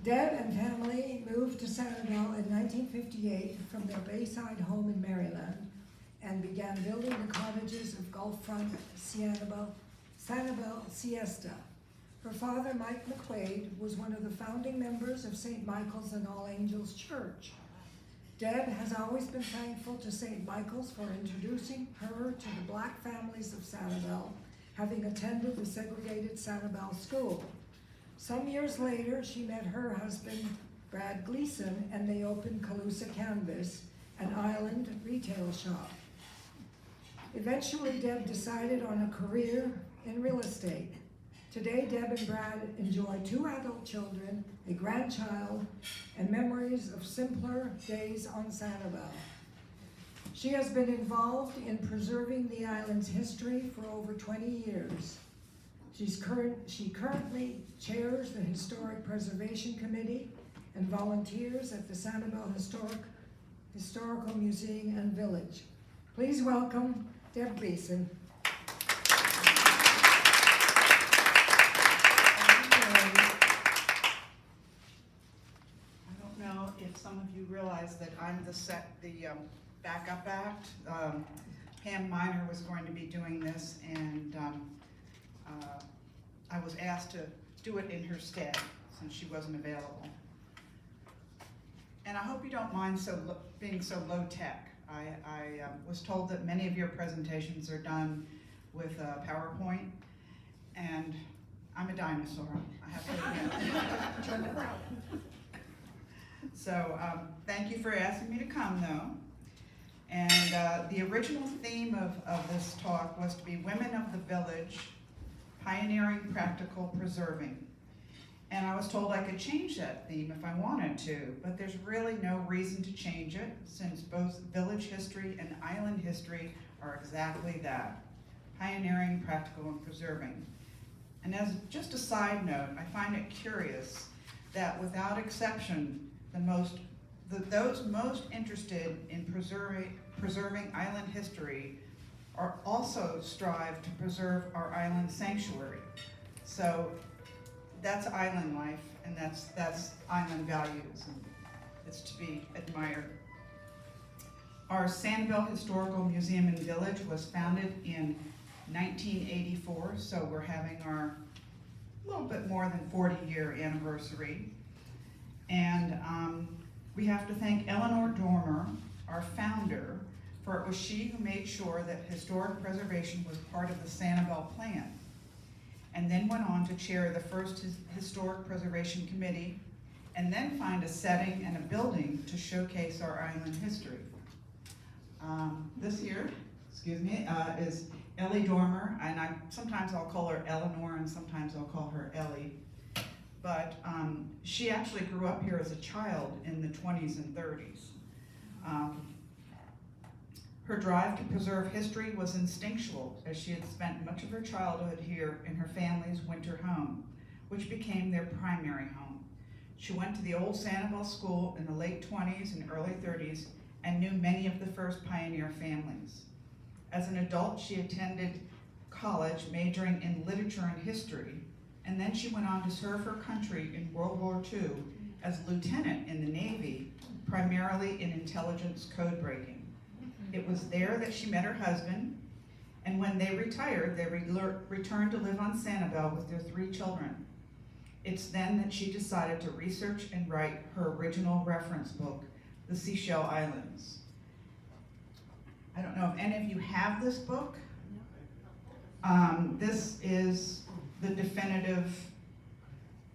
Deb and family moved to Sanibel in 1958 from their Bayside home in Maryland and began building the cottages of Gulffront Sanibel Siesta. Her father, Mike McQuade, was one of the founding members of St. Michael's and All Angels Church. Deb has always been thankful to St. Michael's for introducing her to the black families of Sanibel, having attended the segregated Sanibel school. Some years later, she met her husband, Brad Gleason, and they opened Calusa Canvas, an island retail shop. Eventually, Deb decided on a career in real estate. Today, Deb and Brad enjoy 2 adult children, a grandchild, and memories of simpler days on Sanibel. She has been involved in preserving the island's history for over 20 years. She currently chairs the Historic Preservation Committee and volunteers at the Sanibel Historical Museum and Village. Please welcome Deb Gleason. If some of you realize that I'm the backup act. Pam Miner was going to be doing this, and I was asked to do it in her stead since she wasn't available. And I hope you don't mind being so low tech. I was told that many of your presentations are done with PowerPoint, and I'm a dinosaur, I have to admit. So thank you for asking me to come, though. And the original theme of this talk was to be Women of the Village, Pioneering, Practical, Preserving. And I was told I could change that theme if I wanted to, but there's really no reason to change it, since both village history and island history are exactly that, pioneering, practical, and preserving. And as just a side note, I find it curious that without exception, those most interested in preserving island history are also strive to preserve our island sanctuary. So that's island life, and that's island values, and it's to be admired. Our Sanibel Historical Museum and Village was founded in 1984, so we're having our little bit more than 40-year anniversary. And we have to thank Eleanor Dormer, our founder, for it was she who made sure that historic preservation was part of the Sanibel plan, and then went on to chair the first Historic Preservation Committee, and then find a setting and a building to showcase our island history. This here, is Ellie Dormer, and sometimes I'll call her Eleanor, and sometimes I'll call her Ellie. But she actually grew up here as a child in the 20s and 30s. Her drive to preserve history was instinctual, as she had spent much of her childhood here in her family's winter home, which became their primary home. She went to the old Sanibel school in the late 20s and early 30s and knew many of the first pioneer families. As an adult, she attended college majoring in literature and history, and then she went on to serve her country in World War II as a lieutenant in the Navy, primarily in intelligence code breaking. It was there that she met her husband, and when they retired, they returned to live on Sanibel with their 3 children. It's then that she decided to research and write her original reference book, The Seychelles Islands. I don't know if any of you have this book. This is the definitive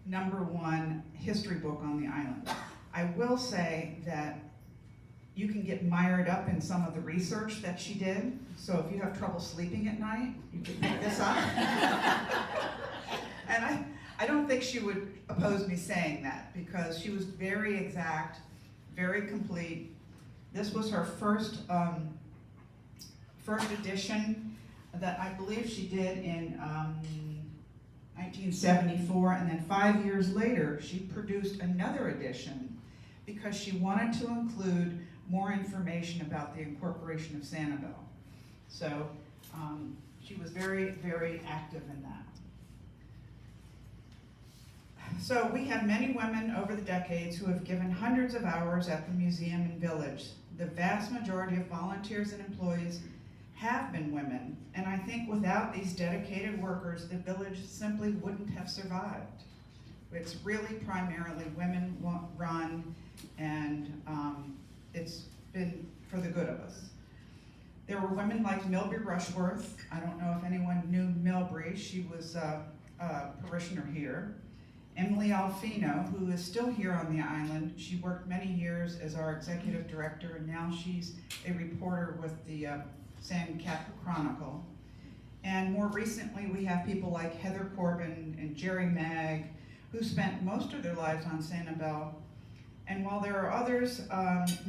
#1 history book on the island. I will say that you can get mired up in some of the research that she did, so if you have trouble sleeping at night, you can pick this up. And I don't think she would oppose me saying that, because she was very exact, very complete. This was her first edition that I believe she did in 1974, and then 5 years later, she produced another edition because she wanted to include more information about the incorporation of Sanibel. So she was very, very active in that. So we have many women over the decades who have given hundreds of hours at the museum and village. The vast majority of volunteers and employees have been women, and I think without these dedicated workers, the village simply wouldn't have survived. It's really primarily women run, and it's been for the good of us. There were women like Milby Rushworth. I don't know if anyone knew Milby. She was a parishioner here. Emily Alfino, who is still here on the island. She worked many years as our executive director, and now she's a reporter with the San Cap Chronicle. And more recently, we have people like Heather Corbin and Jerry Magg, who spent most of their lives on Sanibel. And while there are others,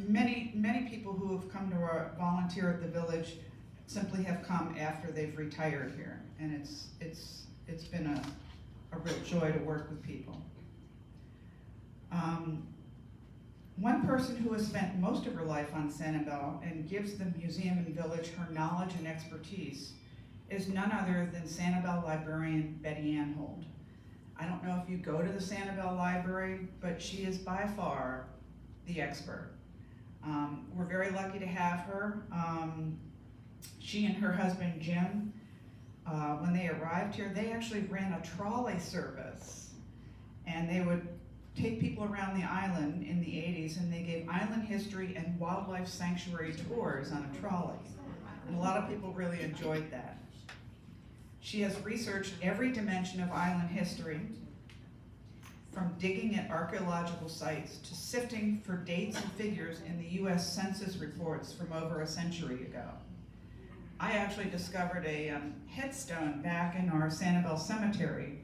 many people who have come to volunteer at the village simply have come after they've retired here. And it's been a real joy to work with people. One person who has spent most of her life on Sanibel and gives the museum and village her knowledge and expertise is none other than Sanibel librarian Betty Anhold. I don't know if you go to the Sanibel Library, but she is by far the expert. We're very lucky to have her. She and her husband Jim, when they arrived here, they actually ran a trolley service, and they would take people around the island in the 80s, and they gave island history and wildlife sanctuary tours on a trolley. And a lot of people really enjoyed that. She has researched every dimension of island history, from digging at archaeological sites to sifting for dates and figures in the US Census reports from over a century ago. I actually discovered a headstone back in our Sanibel Cemetery.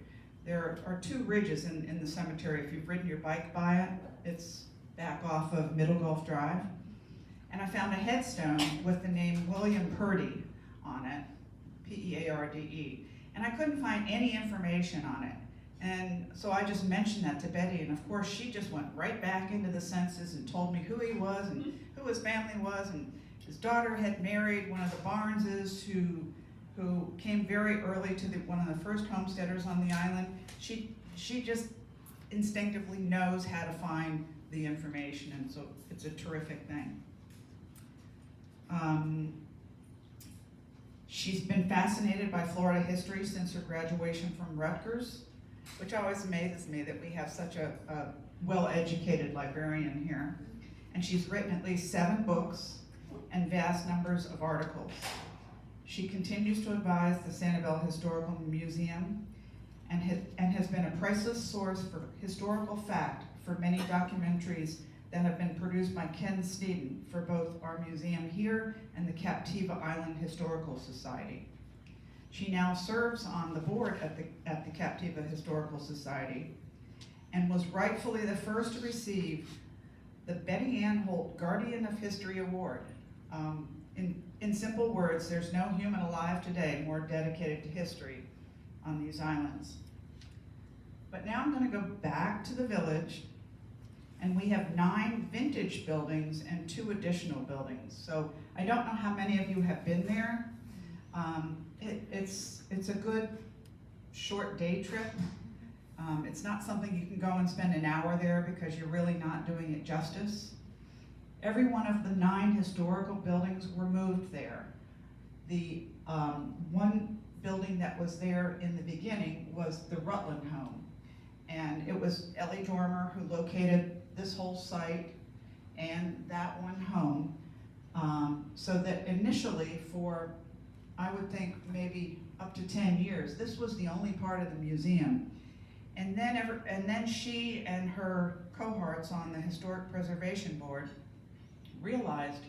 There are two ridges in the cemetery. If you've ridden your bike by it, it's back off of Middle Gulf Drive. And I found a headstone with the name William Purdy on it, P-E-A-R-D-E. And I couldn't find any information on it. And so I just mentioned that to Betty, and of course she just went right back into the census and told me who he was and who his family was, and his daughter had married one of the Barneses who came very early to one of the first homesteaders on the island. She just instinctively knows how to find the information, and so it's a terrific thing. She's been fascinated by Florida history since her graduation from Rutgers, which always amazes me that we have such a well-educated librarian here. And she's written at least 7 books and vast numbers of articles. She continues to advise the Sanibel Historical Museum and has been a priceless source for historical fact for many documentaries that have been produced by Ken Sneeden for both our museum here and the Captiva Island Historical Society. She now serves on the board at the Captiva Historical Society and was rightfully the first to receive the Betty Anhold Guardian of History Award. In simple words, there's no human alive today more dedicated to history on these islands. But now I'm going to go back to the village, and we have 9 vintage buildings and 2 additional buildings. So I don't know how many of you have been there. It's a good short day trip. It's not something you can go and spend an hour there because you're really not doing it justice. Every one of the 9 historical buildings were moved there. The one building that was there in the beginning was the Rutland home. And it was Ellie Dormer who located this whole site and that one home. So that initially for, I would think, maybe up to 10 years, this was the only part of the museum. And then she and her cohorts on the Historic Preservation Board realized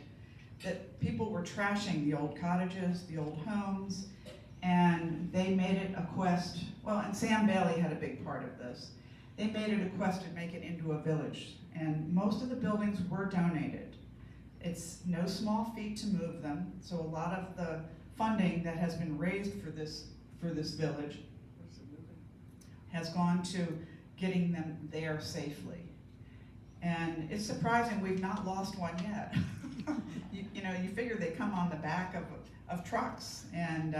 that people were trashing the old cottages, the old homes, and they made it a quest. Well, and Sam Bailey had a big part of this. They made it a quest to make it into a village, and most of the buildings were donated. It's no small feat to move them, so a lot of the funding that has been raised for this village has gone to getting them there safely. And it's surprising we've not lost one yet. You figure they come on the back of trucks, and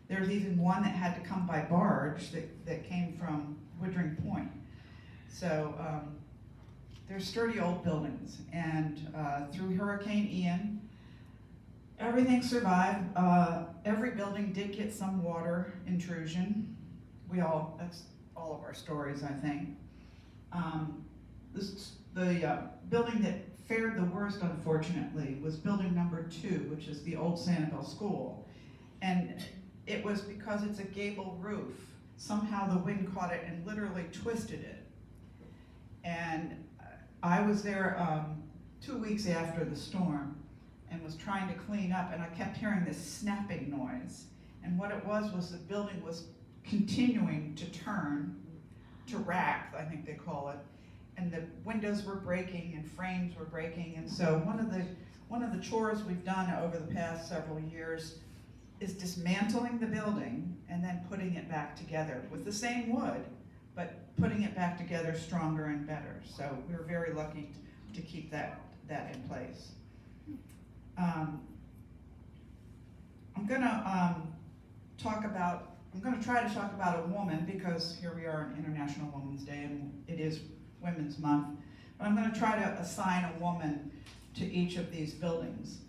there's even one that had to come by barge that came from Woodring Point. So they're sturdy old buildings, and through Hurricane Ian, everything survived. Every building did get some water intrusion. That's all of our stories, I think. The building that fared the worst, unfortunately, was building number 2, which is the old Sanibel School. And it was because it's a gable roof. Somehow the wind caught it and literally twisted it. And I was there 2 weeks after the storm and was trying to clean up, and I kept hearing this snapping noise. And what it was the building was continuing to turn, to rack, I think they call it. And the windows were breaking and frames were breaking. And so one of the chores we've done over the past several years is dismantling the building and then putting it back together with the same wood, but putting it back together stronger and better. So we're very lucky to keep that in place. I'm gonna try to talk about a woman, because here we are on International Women's Day and it is Women's Month. But I'm going to try to assign a woman to each of these buildings.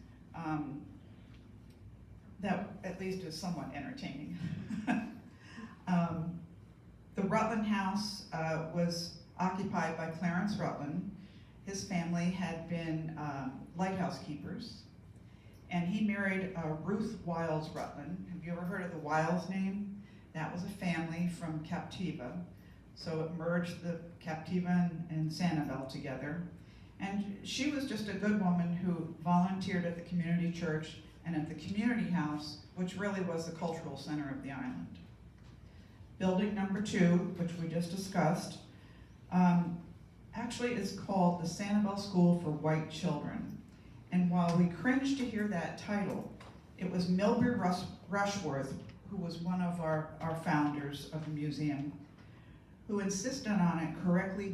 That at least is somewhat entertaining. The Rutland House was occupied by Clarence Rutland. His family had been lighthouse keepers, and he married Ruth Wiles Rutland. Have you ever heard of the Wiles name? That was a family from Captiva. So it merged the Captiva and Sanibel together. And she was just a good woman who volunteered at the community church and at the community house, which really was the cultural center of the island. Building number 2, which we just discussed, actually is called the Sanibel School for White Children. And while we cringe to hear that title, it was Milbury Rushworth, who was one of our founders of the museum, who insisted on it correctly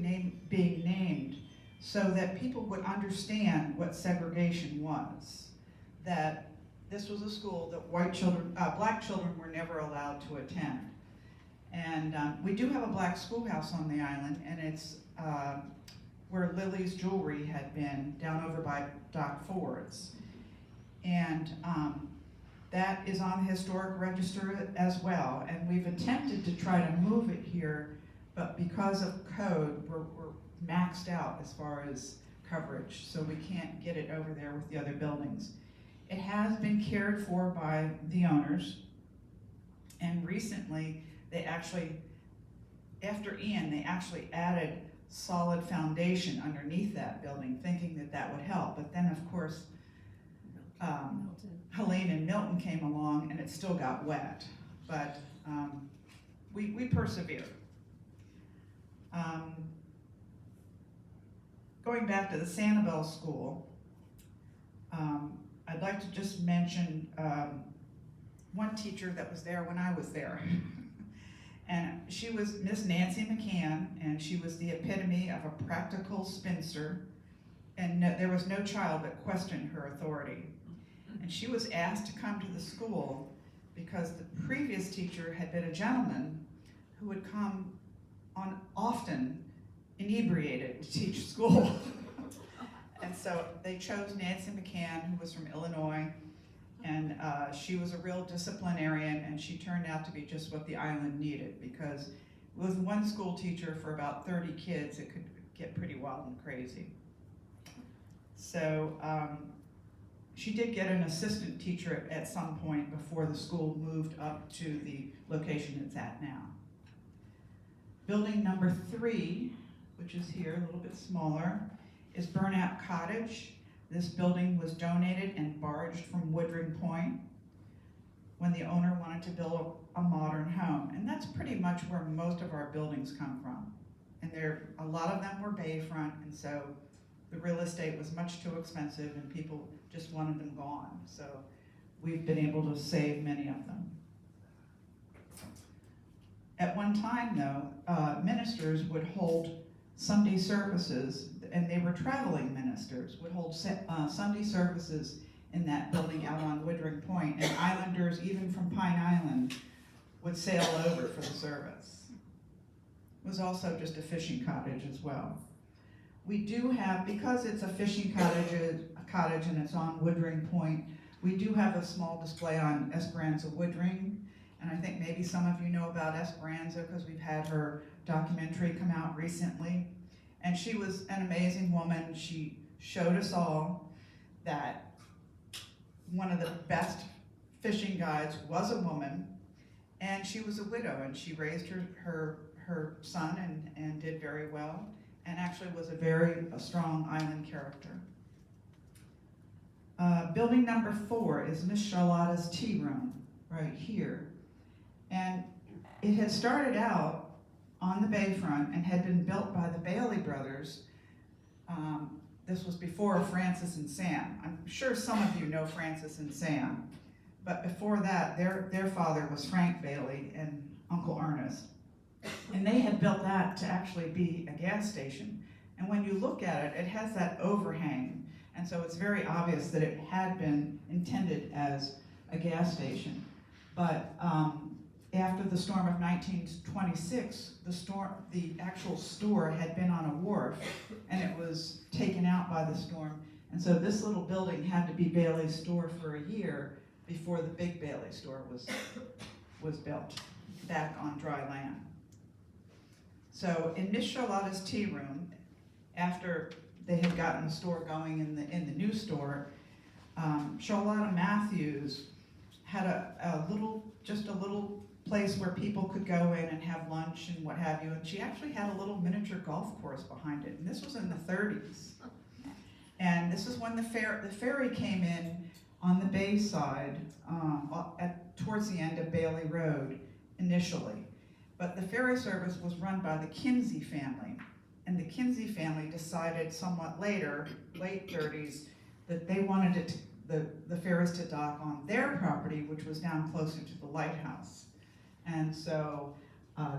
being named so that people would understand what segregation was. That this was a school that black children were never allowed to attend. And we do have a black schoolhouse on the island, and it's where Lily's Jewelry had been, down over by Doc Ford's. And that is on the historic register as well. And we've attempted to try to move it here, but because of code, we're maxed out as far as coverage, so we can't get it over there with the other buildings. It has been cared for by the owners, and recently they actually, after Ian, they actually added solid foundation underneath that building, thinking that that would help. But then, of course, Helene and Milton came along, and it still got wet. But we persevere. Going back to the Sanibel School, I'd like to just mention one teacher that was there when I was there. And she was Miss Nancy McCann, and she was the epitome of a practical spinster, and there was no child that questioned her authority. And she was asked to come to the school because the previous teacher had been a gentleman who would come on often inebriated to teach school. And so they chose Nancy McCann, who was from Illinois, and she was a real disciplinarian, and she turned out to be just what the island needed, because with one school teacher for about 30 kids, it could get pretty wild and crazy. So she did get an assistant teacher at some point before the school moved up to the location it's at now. Building number 3, which is here, a little bit smaller, is Burnout Cottage. This building was donated and barged from Woodring Point when the owner wanted to build a modern home. And that's pretty much where most of our buildings come from. And a lot of them were bayfront, and so the real estate was much too expensive and people just wanted them gone. So we've been able to save many of them. At one time, though, ministers would hold Sunday services, and they were traveling ministers, would hold Sunday services in that building out on Woodring Point, and islanders, even from Pine Island, would sail over for the service. was also just a fishing cottage as well. We do have, because it's a fishing cottage and it's on Woodring Point, we do have a small display on Esperanza Woodring. And I think maybe some of you know about Esperanza because we've had her documentary come out recently. And she was an amazing woman. She showed us all that one of the best fishing guides was a woman, and she was a widow, and she raised her son and did very well, and actually was a strong island character. Building number 4 is Miss Charlotta's Tea Room, right here. And it had started out on the bayfront and had been built by the Bailey brothers. This was before Francis and Sam. I'm sure some of you know Francis and Sam, but before that, their father was Frank Bailey and Uncle Ernest. And they had built that to actually be a gas station. And when you look at it, it has that overhang. And so it's very obvious that it had been intended as a gas station. But after the storm of 1926, the actual store had been on a wharf, and it was taken out by the storm. And so this little building had to be Bailey's store for a year before the big Bailey store was built back on dry land. So in Miss Charlotta's Tea Room, after they had gotten the store going in the new store, Charlotta Matthews had a little place where people could go in and have lunch and what have you, and she actually had a little miniature golf course behind it, and this was in the 30s. And this is when the ferry came in on the bay side towards the end of Bailey Road initially. But the ferry service was run by the Kinsey family, and the Kinsey family decided somewhat later, late 30s, that they wanted the ferries to dock on their property, which was down closer to the lighthouse. And so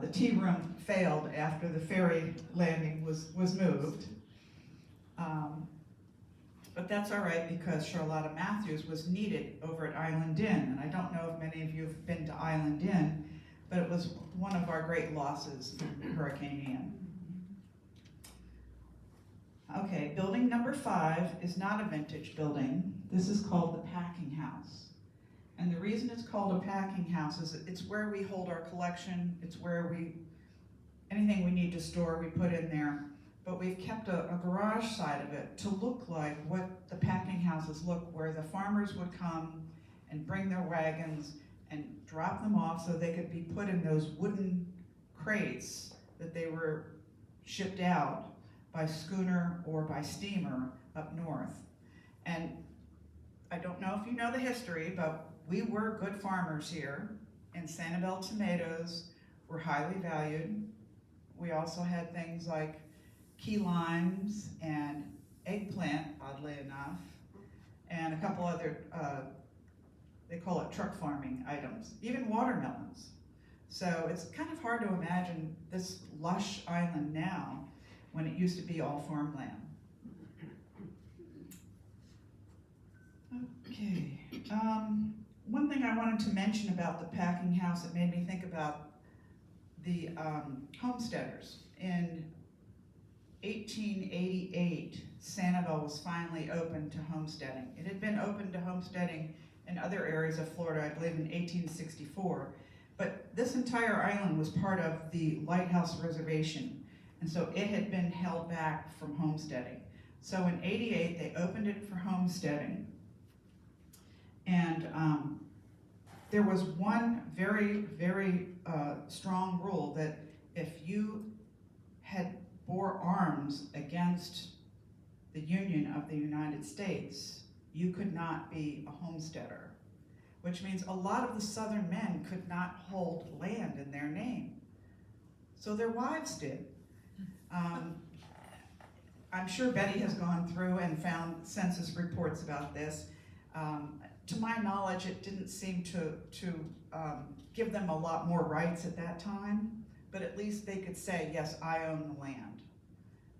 the tea room failed after the ferry landing was moved. But that's all right because Charlotta Matthews was needed over at Island Inn. And I don't know if many of you have been to Island Inn, but it was one of our great losses from Hurricane Ian. Okay, building number 5 is not a vintage building. This is called the Packing House. And the reason it's called a packing house is it's where we hold our collection. It's where anything we need to store, we put in there. But we've kept a garage side of it to look like what the packing houses look, where the farmers would come and bring their wagons and drop them off so they could be put in those wooden crates that they were shipped out by schooner or by steamer up north. And I don't know if you know the history, but we were good farmers here, and Sanibel tomatoes were highly valued. We also had things like key limes and eggplant, oddly enough, and a couple other, they call it truck farming items, even watermelons. So it's kind of hard to imagine this lush island now when it used to be all farmland. Okay, one thing I wanted to mention about the packing house, it made me think about the homesteaders. In 1888, Sanibel was finally open to homesteading. It had been open to homesteading in other areas of Florida, I believe in 1864, but this entire island was part of the Lighthouse Reservation, and so it had been held back from homesteading. So in 88, they opened it for homesteading, and there was one very, very strong rule that if you had bore arms against the Union of the United States, you could not be a homesteader, which means a lot of the Southern men could not hold land in their name. So their wives did. I'm sure Betty has gone through and found census reports about this. To my knowledge, it didn't seem to give them a lot more rights at that time, but at least they could say, yes, I own the land,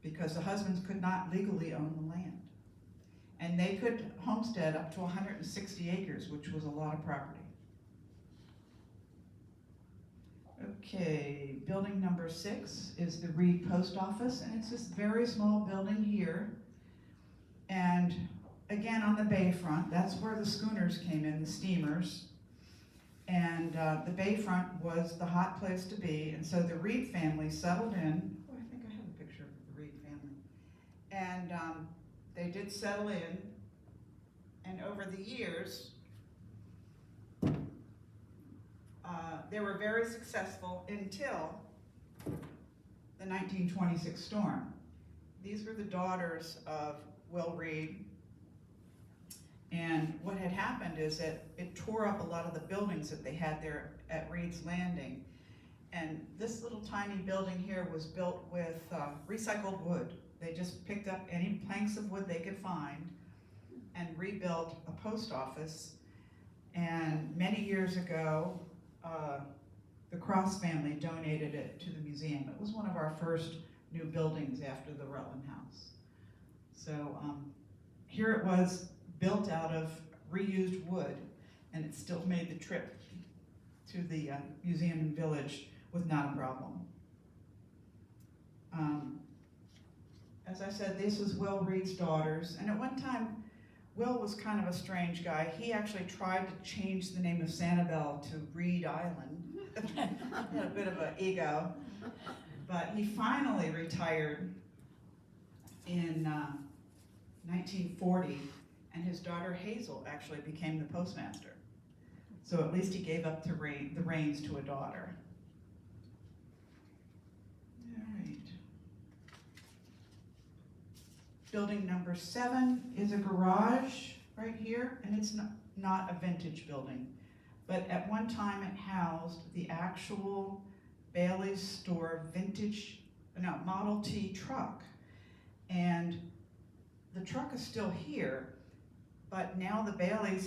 because the husbands could not legally own the land. And they could homestead up to 160 acres, which was a lot of property. Okay, building number 6 is the Reed Post Office, and it's this very small building here. And again, on the bayfront, that's where the schooners came in, the steamers. And the bayfront was the hot place to be, and so the Reed family settled in. Oh, I think I have a picture of the Reed family. And they did settle in, and over the years, they were very successful until the 1926 storm. These were the daughters of Will Reed. And what had happened is that it tore up a lot of the buildings that they had there at Reed's Landing. And this little tiny building here was built with recycled wood. They just picked up any planks of wood they could find and rebuilt a post office. And many years ago, the Cross family donated it to the museum. It was one of our first new buildings after the Rutland House. So here it was, built out of reused wood, and it still made the trip to the museum and village with not a problem. As I said, this was Will Reed's daughters, and at one time, Will was kind of a strange guy. He actually tried to change the name of Sanibel to Reed Island. He had a bit of an ego, but he finally retired in 1940, and his daughter Hazel actually became the postmaster. So at least he gave up the reins to a daughter. All right. Building number 7 is a garage right here, and it's not a vintage building. But at one time it housed the actual Bailey's store Model T truck. And the truck is still here, but now the Bailey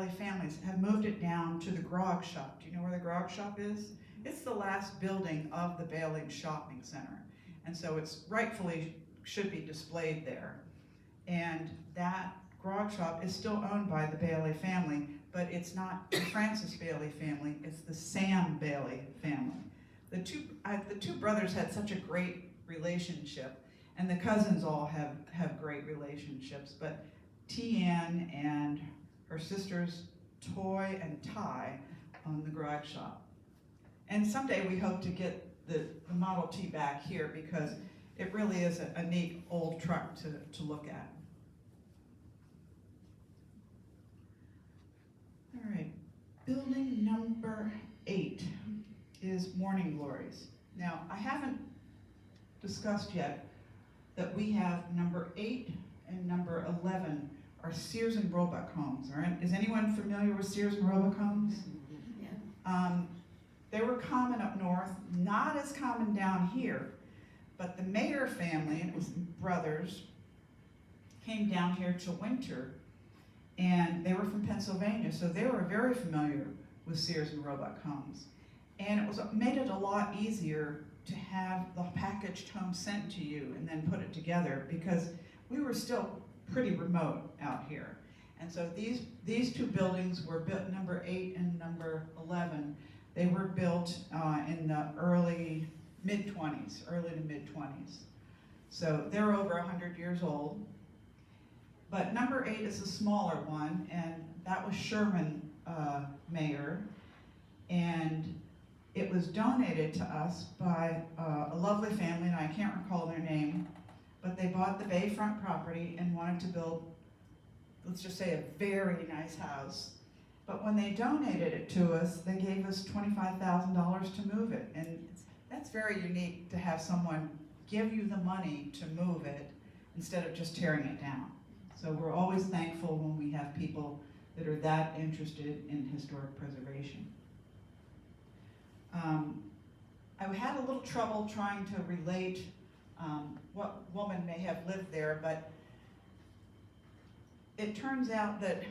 families have moved it down to the grog shop. Do you know where the grog shop is? It's the last building of the Bailey Shopping Center. And so it's rightfully should be displayed there. And that grog shop is still owned by the Bailey family, but it's not the Francis Bailey family, it's the Sam Bailey family. The two brothers had such a great relationship, and the cousins all have great relationships, but T.N. and her sisters Toy and Ty own the garage shop. And someday we hope to get the Model T back here, because it really is a neat old truck to look at. All right, building number 8 is Morning Glories. Now, I haven't discussed yet that we have number 8 and number 11 are Sears and Roebuck homes. All right? Is anyone familiar with Sears and Roebuck homes? Yeah. They were common up north, not as common down here, but the Mayer family, and it was brothers, came down here to winter, and they were from Pennsylvania, so they were very familiar with Sears and Roebuck homes. And it made it a lot easier to have the packaged home sent to you and then put it together, because we were still pretty remote out here. And so these two buildings were built, number 8 and number 11. They were built in the early to mid-20s. So they're over 100 years old. But number 8 is a smaller one, and that was Sherman Mayer. And it was donated to us by a lovely family, and I can't recall their name, but they bought the bayfront property and wanted to build, let's just say, a very nice house. But when they donated it to us, they gave us $25,000 to move it. And that's very unique, to have someone give you the money to move it instead of just tearing it down. So we're always thankful when we have people that are that interested in historic preservation. I had a little trouble trying to relate what woman may have lived there, but it turns out that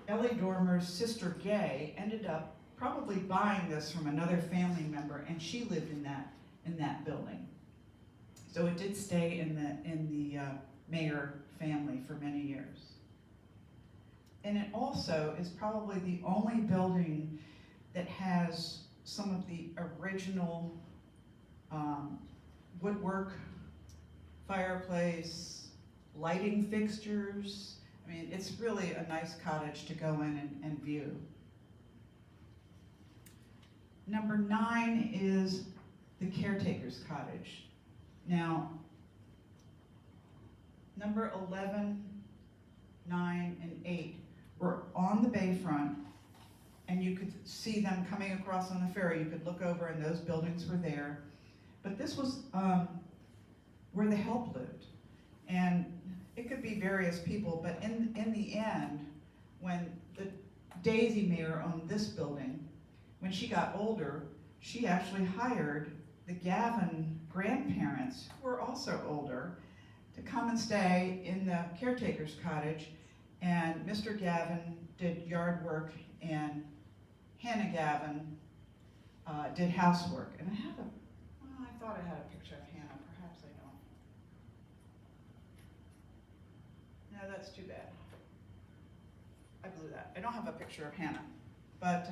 Ellie Dormer's sister Gay ended up probably buying this from another family member, and she lived in that building. So it did stay in the Mayer family for many years. And it also is probably the only building that has some of the original woodwork, fireplace, lighting fixtures. I mean, it's really a nice cottage to go in and view. Number 9 is the caretaker's cottage. Now, number 11, 9, and 8 were on the bayfront, and you could see them coming across on the ferry. You could look over and those buildings were there. But this was where the help lived. And it could be various people, but in the end, when the Daisy mayor owned this building, when she got older, she actually hired the Gavin grandparents, who were also older, to come and stay in the caretaker's cottage. And Mr. Gavin did yard work, and Hannah Gavin did housework. And I thought I had a picture of Hannah, perhaps I don't. No, that's too bad. I blew that. I don't have a picture of Hannah. But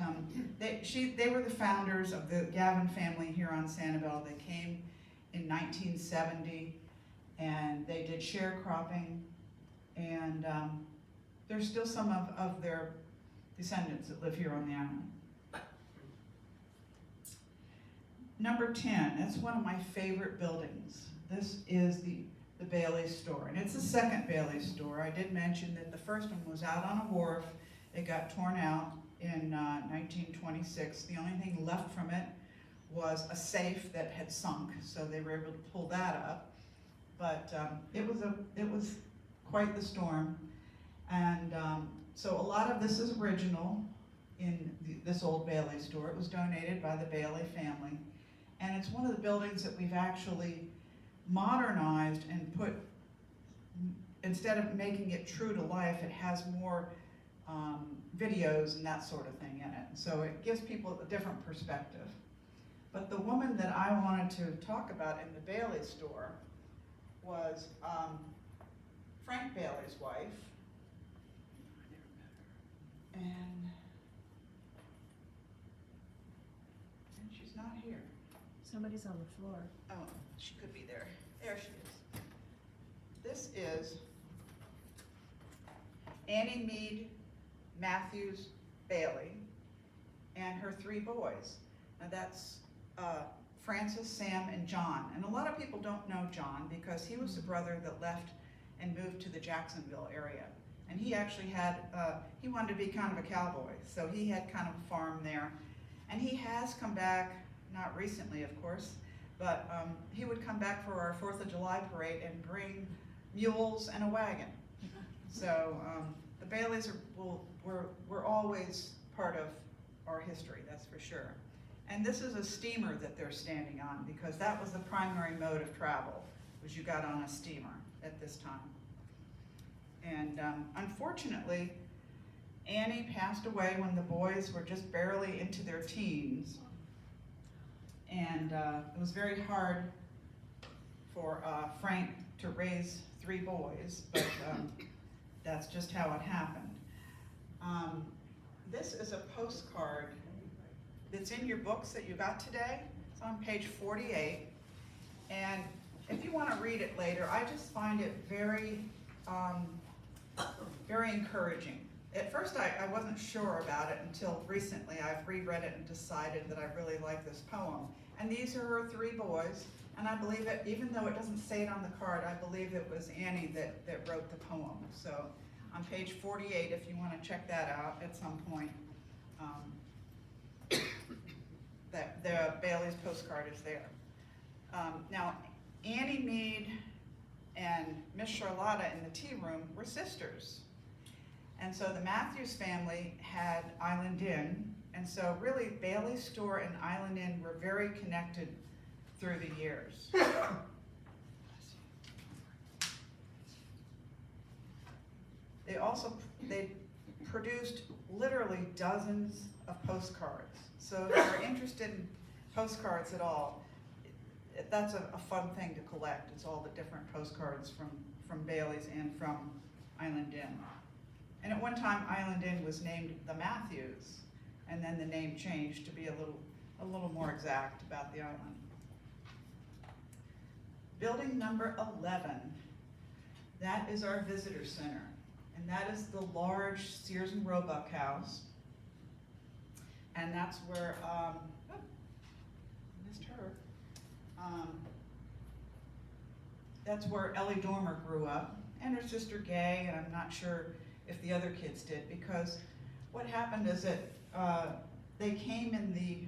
they were the founders of the Gavin family here on Sanibel. They came in 1970, and they did sharecropping, and there's still some of their descendants that live here on the island. Number 10, that's one of my favorite buildings. This is the Bailey store, and it's the second Bailey store. I did mention that the first one was out on a wharf. It got torn out in 1926. The only thing left from it was a safe that had sunk, so they were able to pull that up. But it was quite the storm, and so a lot of this is original in this old Bailey store. It was donated by the Bailey family, and it's one of the buildings that we've actually modernized and put, instead of making it true to life, it has more videos and that sort of thing in it. So it gives people a different perspective. But the woman that I wanted to talk about in the Bailey store was Frank Bailey's wife. And she's not here. Somebody's on the floor. Oh, she could be there. There she is. This is Annie Meade Matthews Bailey and her 3 boys. Now that's Francis, Sam, and John. And a lot of people don't know John because he was the brother that left and moved to the Jacksonville area. And he actually had, he wanted to be kind of a cowboy, so he had kind of a farm there. And he has come back, not recently of course, but he would come back for our 4th of July parade and bring mules and a wagon. So the Baileys were always part of our history, that's for sure. And this is a steamer that they're standing on because that was the primary mode of travel, was you got on a steamer at this time. And unfortunately, Annie passed away when the boys were just barely into their teens. And it was very hard for Frank to raise 3 boys, but that's just how it happened. This is a postcard that's in your books that you got today. It's on page 48. And if you want to read it later, I just find it very, very encouraging. At first I wasn't sure about it until recently. I've reread it and decided that I really like this poem. And these are her 3 boys, and I believe it, even though it doesn't say it on the card, I believe it was Annie that wrote the poem. So on page 48, if you want to check that out at some point, the Bailey's postcard is there. Now, Annie Meade and Miss Charlotta in the tea room were sisters. And so the Matthews family had Island Inn, and so really Bailey's store and Island Inn were very connected through the years. They produced literally dozens of postcards. So if you're interested in postcards at all, that's a fun thing to collect. It's all the different postcards from Bailey's and from Island Inn. And at one time, Island Inn was named the Matthews, and then the name changed to be a little a little more exact about the island. Building number 11, that is our visitor center. And that is the large Sears and Roebuck house. And that's where, missed her. That's where Ellie Dormer grew up, and her sister Gay, and I'm not sure if the other kids did, because what happened is that they came in the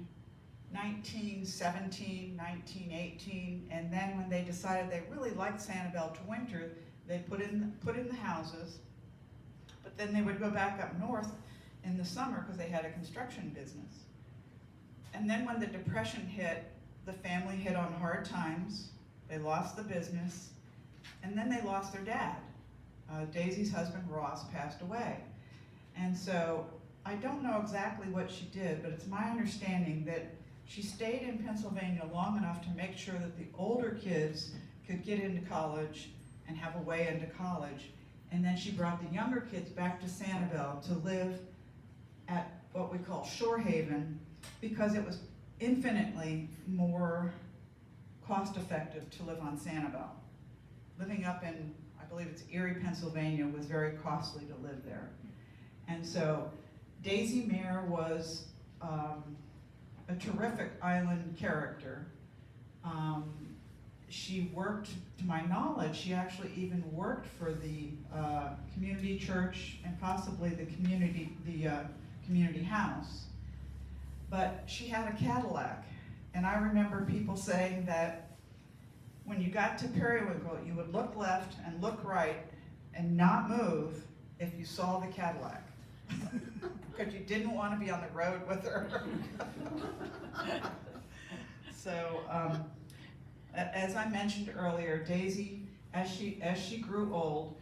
1917, 1918, and then when they decided they really liked Sanibel to winter, they put in the houses, but then they would go back up north in the summer because they had a construction business. And then when the Depression hit, the family hit on hard times. They lost the business, and then they lost their dad. Daisy's husband, Ross, passed away. And so I don't know exactly what she did, but it's my understanding that she stayed in Pennsylvania long enough to make sure that the older kids could get into college and have a way into college. And then she brought the younger kids back to Sanibel to live at what we call Shore Haven, because it was infinitely more cost-effective to live on Sanibel. Living up in, I believe it's Erie, Pennsylvania, was very costly to live there. And so Daisy Mayer was a terrific island character. She worked, to my knowledge, she actually even worked for the community church and possibly the community house. But she had a Cadillac, and I remember people saying that when you got to Periwinkle, you would look left and look right and not move if you saw the Cadillac, because you didn't want to be on the road with her. So, as I mentioned earlier, Daisy, as she grew old,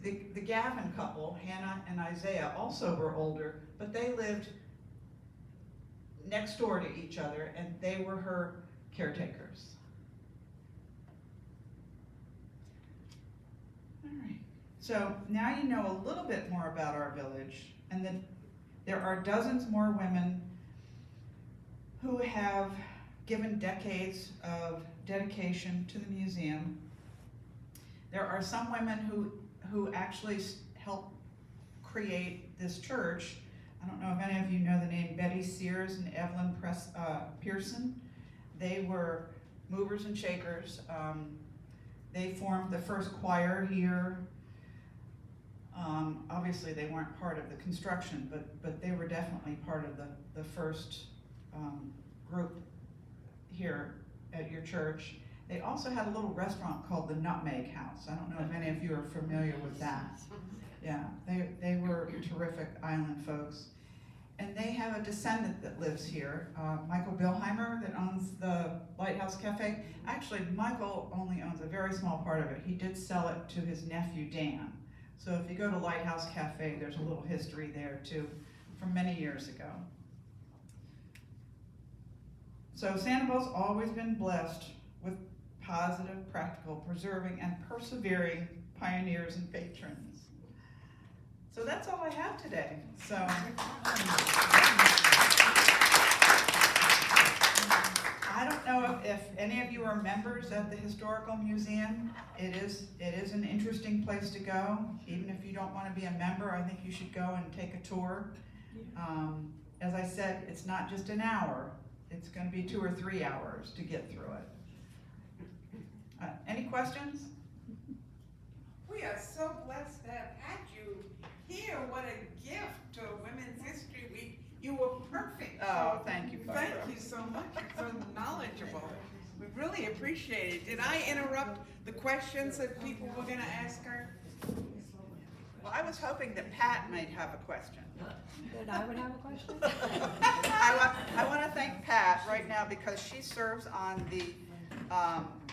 the Gavin couple, Hannah and Isaiah, also were older, but they lived next door to each other, and they were her caretakers. All right. So now you know a little bit more about our village, and that there are dozens more women who have given decades of dedication to the museum. There are some women who actually helped create this church. I don't know if any of you know the name Betty Sears and Evelyn Pearson. They were movers and shakers. They formed the first choir here. Obviously they weren't part of the construction, but they were definitely part of the first group here at your church. They also had a little restaurant called the Nutmeg House. I don't know if any of you are familiar with that. Yeah, they were terrific island folks. And they have a descendant that lives here, Michael Bilheimer, that owns the Lighthouse Cafe. Actually, Michael only owns a very small part of it. He did sell it to his nephew, Dan. So if you go to Lighthouse Cafe, there's a little history there too, from many years ago. So Sanibel's always been blessed with positive, practical, preserving, and persevering pioneers and patrons. So that's all I have today. So I don't know if any of you are members at the Historical Museum. It is an interesting place to go. Even if you don't want to be a member, I think you should go and take a tour. As I said, it's not just an hour. It's going to be 2 or 3 hours to get through it. Any questions? We are so blessed to have had you here. What a gift to Women's History Week. You were perfect. Oh, thank you, Barbara. Thank you so much. You're so knowledgeable. We really appreciate it. Did I interrupt the questions that people were going to ask her? Well, I was hoping that Pat might have a question. That I would have a question? I want to thank Pat right now because she serves on the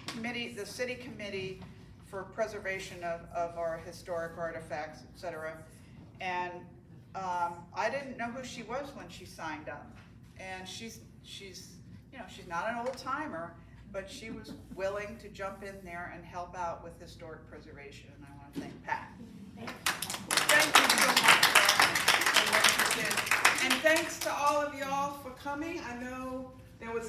committee, the city committee for preservation of our historic artifacts, etc. And I didn't know who she was when she signed up. And she's you know, she's not an old timer, but she was willing to jump in there and help out with historic preservation. And I want to thank Pat. Thank you so much for what you did. And thanks to all of y'all for coming. I know there was